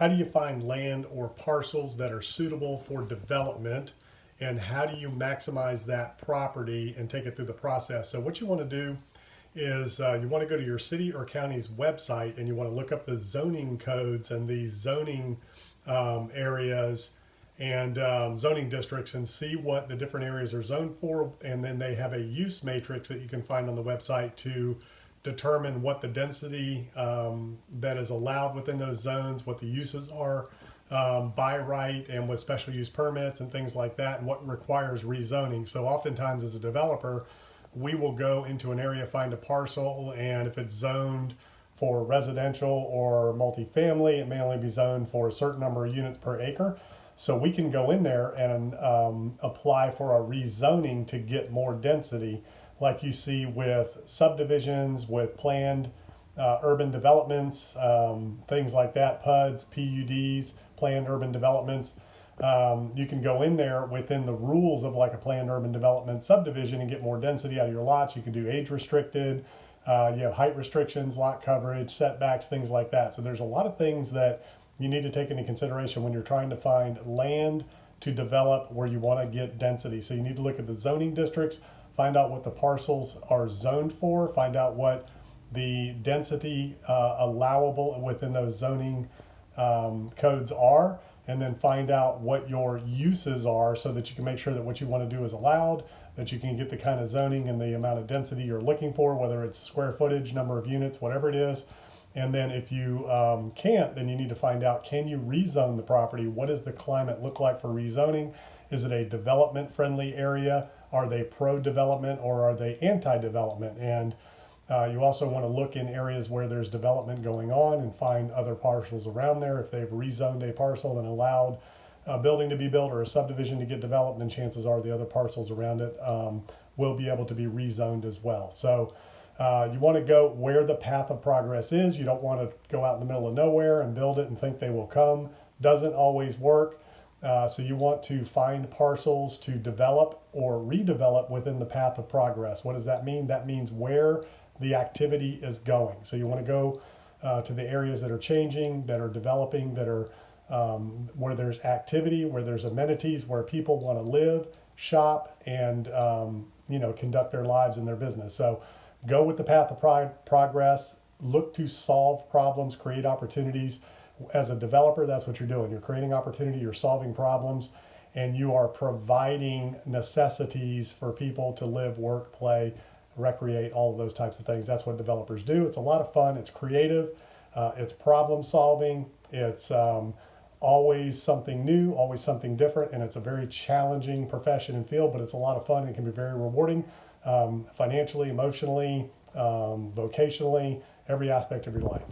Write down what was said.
how do you find land or parcels that are suitable for development, and how do you maximize that property and take it through the process? So what you want to do is you want to go to your city or county's website, and you want to look up the zoning codes and the zoning areas and zoning districts, and see what the different areas are zoned for. And then they have a use matrix that you can find on the website to determine what the density that is allowed within those zones, what the uses are by right and with special use permits and things like that, and what requires rezoning. So oftentimes as a developer, we will go into an area, find a parcel, and if it's zoned for residential or multifamily, it may only be zoned for a certain number of units per acre. So we can go in there and apply for a rezoning to get more density, like you see with subdivisions, with planned urban developments, things like that, PUDs, PUDs, planned urban developments. You can go in there within the rules of like a planned urban development subdivision and get more density out of your lots. You can do age restricted, you have height restrictions, lot coverage, setbacks, things like that. So there's a lot of things that you need to take into consideration when you're trying to find land to develop where you want to get density. So you need to look at the zoning districts, find out what the parcels are zoned for, find out what the density allowable within those zoning codes are, and then find out what your uses are so that you can make sure that what you want to do is allowed, that you can get the kind of zoning and the amount of density you're looking for, whether it's square footage, number of units, whatever it is. And then if you can't, then you need to find out, can you rezone the property? What does the climate look like for rezoning? Is it a development friendly area? Are they pro-development or are they anti-development? And you also want to look in areas where there's development going on and find other parcels around there. If they've rezoned a parcel and allowed a building to be built or a subdivision to get developed, then chances are the other parcels around it will be able to be rezoned as well. So you want to go where the path of progress is. You don't want to go out in the middle of nowhere and build it and think they will come. Doesn't always work. So you want to find parcels to develop or redevelop within the path of progress. What does that mean? That means where the activity is going. So you want to go to the areas that are changing, that are developing, that are where there's activity, where there's amenities, where people want to live, shop, and conduct their lives and their business. So go with the path of progress. Look to solve problems, create opportunities. As a developer, that's what you're doing. You're creating opportunity, you're solving problems, and you are providing necessities for people to live, work, play, recreate, all of those types of things. That's what developers do. It's a lot of fun. It's creative. It's problem solving. It's always something new, always something different, and it's a very challenging profession and field, but it's a lot of fun. It can be very rewarding financially, emotionally, vocationally, every aspect of your life.